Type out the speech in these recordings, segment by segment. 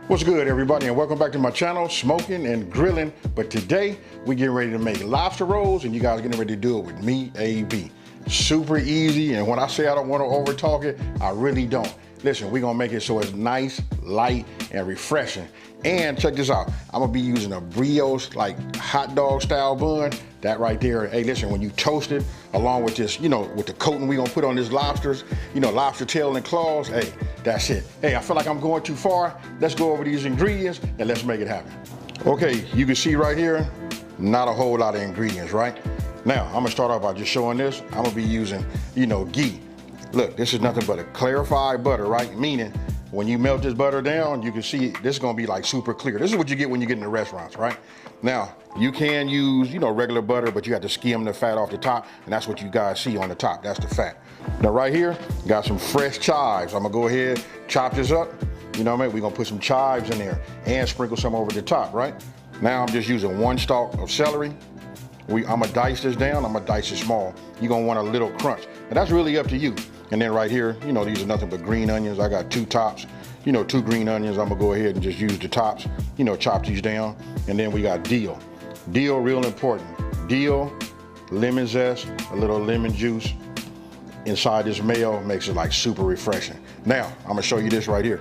What's good, everybody, and welcome back to my channel, Smoking and Grilling. But today we getting ready to make lobster rolls, and you guys getting ready to do it with me, AB. Super easy, and when I say I don't want to over talk it, I really don't. Listen, we're gonna make it so it's nice, light, and refreshing. And check this out, I'm gonna be using a brioche like hot dog style bun. That right there, hey, listen, when you toast it along with this, with the coating we gonna put on this lobsters, lobster tail and claws, hey, that's it. Hey, I feel like I'm going too far. Let's go over these ingredients and let's make it happen. Okay, you can see right here, not a whole lot of ingredients, right? Now, I'm gonna start off by just showing this. I'm gonna be using, ghee. Look, this is nothing but a clarified butter, right? Meaning, when you melt this butter down, you can see this is gonna be like super clear. This is what you get when you get in the restaurants, right? Now, you can use, regular butter, but you have to skim the fat off the top, and that's what you guys see on the top, that's the fat. Now right here, got some fresh chives. I'm gonna go ahead, chop this up, We're gonna put some chives in there and sprinkle some over the top, right? Now I'm just using 1 stalk of celery. I'm gonna dice this down, I'm gonna dice it small. You're gonna want a little crunch, and that's really up to you. And then right here, these are nothing but green onions. I got 2 tops, 2 green onions. I'm gonna go ahead and just use the tops, chop these down. And then we got dill. Dill, real important. Dill, lemon zest, a little lemon juice inside this mayo makes it like super refreshing. Now, I'm gonna show you this right here.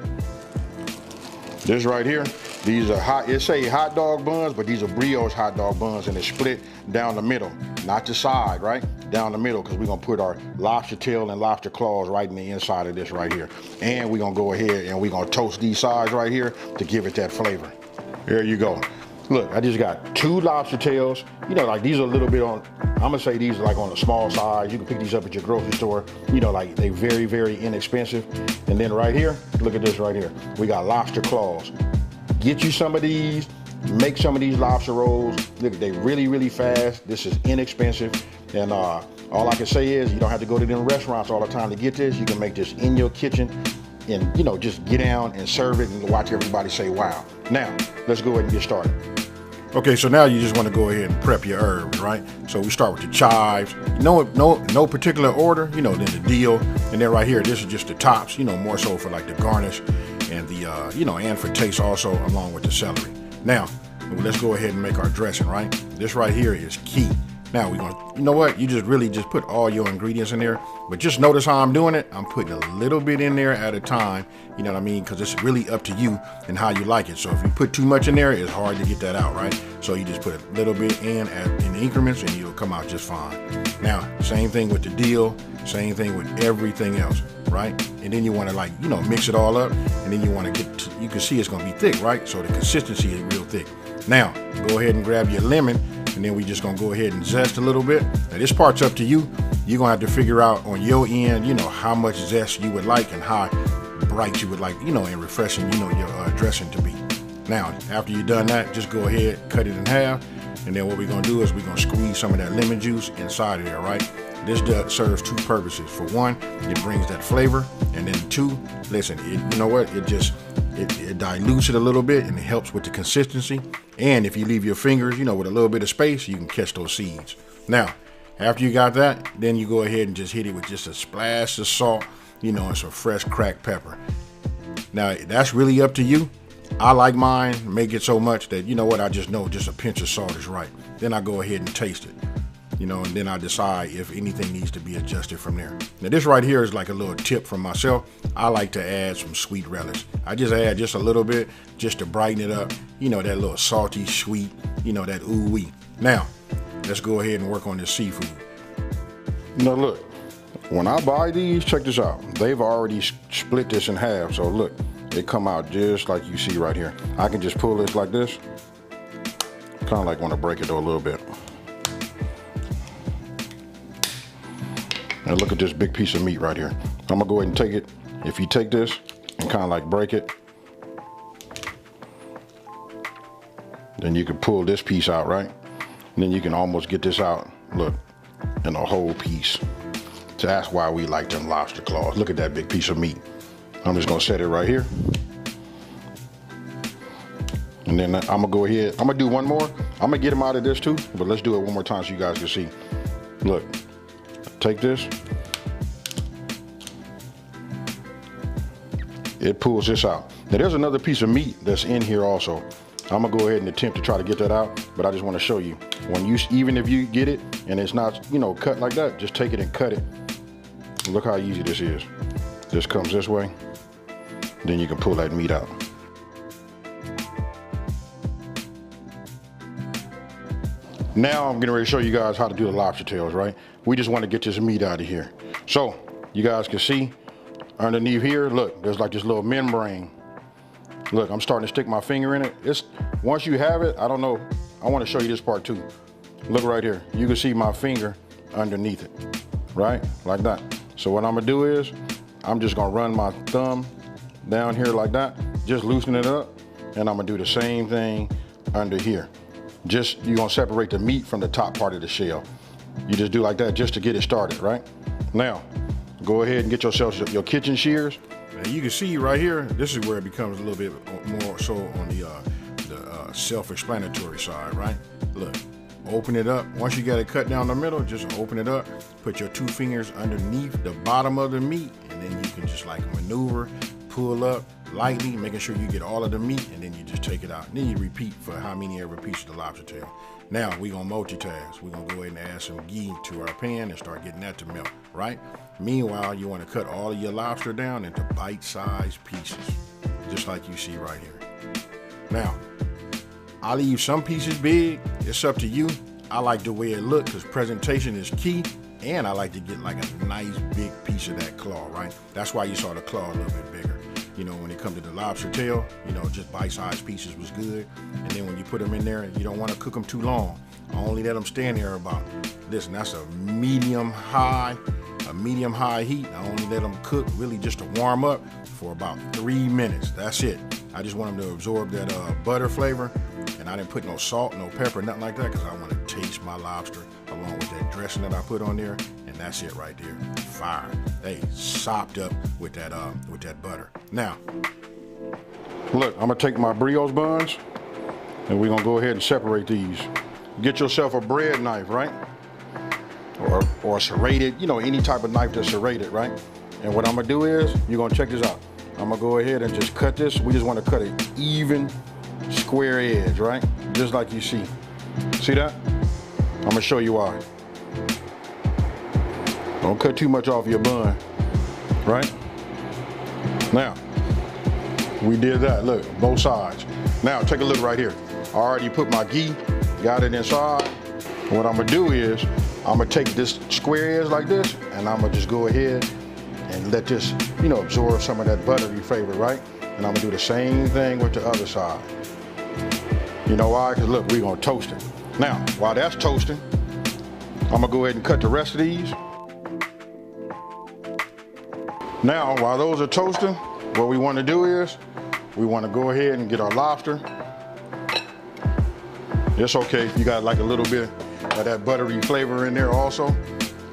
This right here, these are it say hot dog buns, but these are brioche hot dog buns, and it's split down the middle, not the side, right? Down the middle, because we're gonna put our lobster tail and lobster claws right in the inside of this right here. And we're gonna go ahead and we're gonna toast these sides right here to give it that flavor. There you go. Look, I just got 2 lobster tails. Like these are a little bit on, I'm gonna say these are like on the small side. You can pick these up at your grocery store. Like they very, very inexpensive. And then right here, look at this right here. We got lobster claws. Get you some of these, make some of these lobster rolls. Look, they really, really fast. This is inexpensive. And all I can say is you don't have to go to them restaurants all the time to get this. You can make this in your kitchen and just get down and serve it and watch everybody say wow. Now, let's go ahead and get started. Okay, so now you just want to go ahead and prep your herbs, right? So we start with the chives. No particular order, then the dill, and then right here, this is just the tops, more so for like the garnish and the, and for taste also, along with the celery. Now, let's go ahead and make our dressing, right? This right here is key. Now we're gonna, you just really just put all your ingredients in there, but just notice how I'm doing it. I'm putting a little bit in there at a time, you know what I mean? Because it's really up to you and how you like it. So if you put too much in there, it's hard to get that out, right? So you just put a little bit in increments and it'll come out just fine. Now, same thing with the dill, same thing with everything else, right? And then you want to mix it all up, and then you want to you can see it's gonna be thick, right? So the consistency is real thick. Now, go ahead and grab your lemon, and then we just gonna go ahead and zest a little bit. Now this part's up to you. You're gonna have to figure out on your end, how much zest you would like and how bright you would like, and refreshing, your dressing to be. Now, after you've done that, just go ahead, cut it in half, and then what we're gonna do is we're gonna squeeze some of that lemon juice inside of there, right? This serves 2 purposes. For one, it brings that flavor, and then 2, listen, it dilutes it a little bit and it helps with the consistency. And if you leave your fingers, with a little bit of space, you can catch those seeds. Now, after you got that, then you go ahead and just hit it with just a splash of salt, and some fresh cracked pepper. Now, that's really up to you. I like mine, make it so much that, I just know just a pinch of salt is right. Then I go ahead and taste it. And then I decide if anything needs to be adjusted from there. Now this right here is like a little tip from myself. I like to add some sweet relish. I just add just a little bit just to brighten it up. That little salty, sweet, that ooh-wee. Now, let's go ahead and work on this seafood. Now look, when I buy these, check this out. They've already split this in half. So look, they come out just like you see right here. I can just pull this like this. Kind of like want to break it though a little bit. Now look at this big piece of meat right here. I'm gonna go ahead and take it. If you take this and kind of like break it, then you can pull this piece out, right? And then you can almost get this out, look, in a whole piece. So that's why we like them lobster claws. Look at that big piece of meat. I'm just gonna set it right here. And then I'm gonna go ahead, I'm gonna do one more. I'm gonna get them out of this too, but let's do it one more time so you guys can see. Look. Take this, it pulls this out. Now there's another piece of meat that's in here also. I'm gonna go ahead and attempt to try to get that out, but I just wanna show you. Even if you get it and it's not, you know, cut like that, just take it and cut it. Look how easy this is. This comes this way, then you can pull that meat out. Now I'm getting ready to show you guys how to do the lobster tails, right? We just want to get this meat out of here. So you guys can see underneath here, look, there's like this little membrane. Look, I'm starting to stick my finger in it. Once you have it, I don't know, I want to show you this part too. Look right here. You can see my finger underneath it, right? Like that. So what I'm gonna do is, I'm just gonna run my thumb down here like that, just loosen it up, and I'm gonna do the same thing under here. You're gonna separate the meat from the top part of the shell. You just do like that just to get it started, right? Now, go ahead and get yourself your kitchen shears. And you can see right here, this is where it becomes a little bit more so on the self-explanatory side, right? Look, open it up. Once you got it cut down the middle, just open it up, put your 2 fingers underneath the bottom of the meat, and then you can just like maneuver, pull up lightly, making sure you get all of the meat, and then you just take it out. And then you repeat for how many ever piece of the lobster tail. Now we're gonna multitask. We're gonna go ahead and add some ghee to our pan and start getting that to melt, right? Meanwhile, you wanna cut all of your lobster down into bite-sized pieces, just like you see right here. Now, I leave some pieces big, it's up to you. I like the way it looks because presentation is key, and I like to get like a nice big piece of that claw, right? That's why you saw the claw a little bit bigger. You know, when it comes to the lobster tail, you know, just bite-sized pieces was good. And then when you put them in there, you don't want to cook them too long. I only let them stand there about, listen, that's a medium-high heat. I only let them cook really just to warm up for about 3 minutes. That's it. I just want them to absorb that butter flavor. And I didn't put no salt, no pepper, nothing like that, because I want to taste my lobster along with that dressing that I put on there. And that's it right there. Fire. They sopped up with that butter. Now, look, I'm gonna take my brioche buns and we're gonna go ahead and separate these. Get yourself a bread knife, right? Or serrated, you know, any type of knife that's serrated, right? And what I'm gonna do is, you're gonna check this out. I'm gonna go ahead and just cut this. We just wanna cut an even square edge, right? Just like you see. See that? I'm gonna show you why. Don't cut too much off your bun, right? Now, we did that, look, both sides. Now, take a look right here. I already put my ghee, got it inside. What I'm gonna do is, I'm gonna take this square edge like this, and I'm gonna just go ahead and let this, you know, absorb some of that buttery flavor, right? And I'm gonna do the same thing with the other side. You know why? Because look, we're gonna toast it. Now, while that's toasting, I'm gonna go ahead and cut the rest of these. Now, while those are toasting, what we want to do is, we want to go ahead and get our lobster. It's okay if you got like a little bit of that buttery flavor in there also.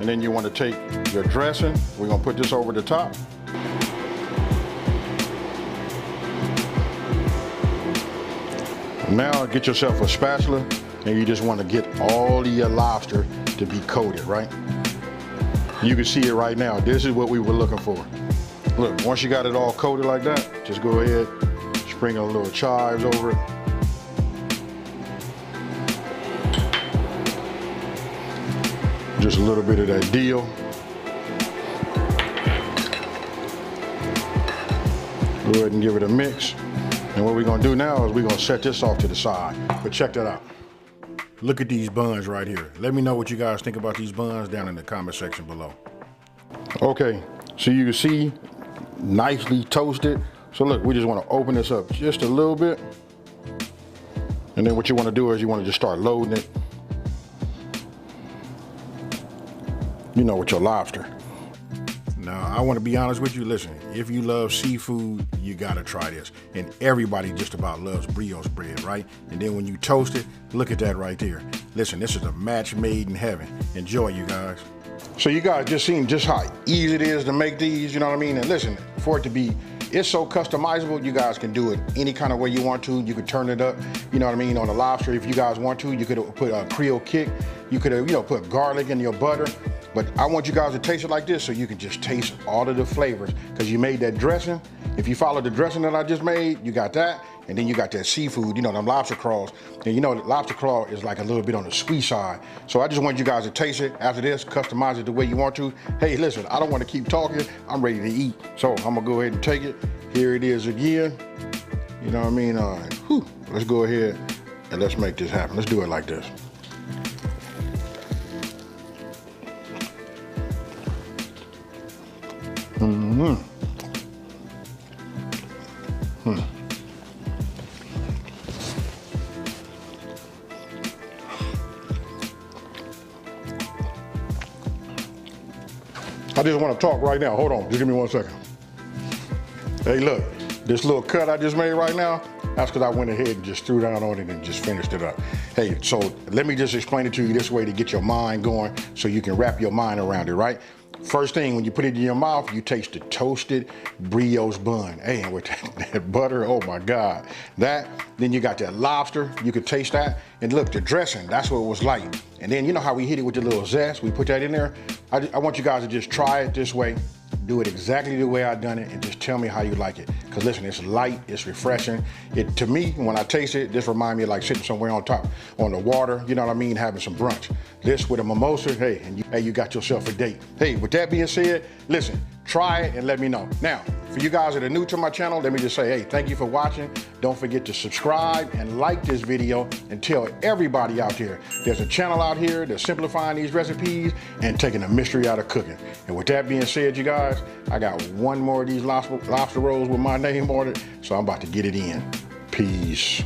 And then you want to take your dressing. We're going to put this over the top. Now get yourself a spatula, and you just want to get all of your lobster to be coated, right? You can see it right now. This is what we were looking for. Look, once you got it all coated like that, just go ahead, sprinkle a little chives over it. Just a little bit of that dill. Go ahead and give it a mix. And what we're gonna do now is we're gonna set this off to the side. But check that out. Look at these buns right here. Let me know what you guys think about these buns down in the comment section below. Okay, so you can see, nicely toasted. So look, we just wanna open this up just a little bit. And then what you wanna do is you wanna just start loading it, you know, with your lobster. Now, I want to be honest with you. Listen, if you love seafood, you got to try this. And everybody just about loves brioche bread, right? And then when you toast it, look at that right there. Listen, this is a match made in heaven. Enjoy, you guys. So you guys just seen just how easy it is to make these, you know what I mean? And listen, for it to be, it's so customizable, you guys can do it any kind of way you want to. You could turn it up, you know what I mean, on the lobster if you guys want to. You could put a Creole kick. You could, you know, put garlic in your butter. But I want you guys to taste it like this so you can just taste all of the flavors, because you made that dressing If you follow the dressing that I just made, you got that. And then you got that seafood, you know, them lobster claws. And you know, lobster claw is like a little bit on the sweet side. So I just want you guys to taste it. After this, customize it the way you want to. Hey, listen, I don't want to keep talking. I'm ready to eat. So I'm gonna go ahead and take it. Here it is again. You know what I mean? Let's go ahead and let's make this happen. Let's do it like this. I just want to talk right now. Hold on, just give me 1 second. Hey, look, this little cut I just made right now, that's because I went ahead and just threw down on it and just finished it up. Hey, so let me just explain it to you this way to get your mind going so you can wrap your mind around it, right? First thing, when you put it in your mouth, you taste the toasted brioche bun. Hey, and with that butter, oh my God. That, then you got that lobster, you could taste that. And look, the dressing, that's what it was like. And then you know how we hit it with the little zest? We put that in there. I want you guys to just try it this way. Do it exactly the way I done it and just tell me how you like it. Cause listen, it's light, it's refreshing. To me, when I taste it, this reminds me of like sitting somewhere on top, on the water, you know what I mean, having some brunch. This with a mimosa, hey, and you got yourself a date. Hey, with that being said, listen, try it and let me know. Now, for you guys that are new to my channel, let me just say, hey, thank you for watching. Don't forget to subscribe and like this video and tell everybody out there there's a channel out here that's simplifying these recipes and taking the mystery out of cooking. And with that being said, you guys, I got one more of these lobster rolls with my name on it, so I'm about to get it in. Peace.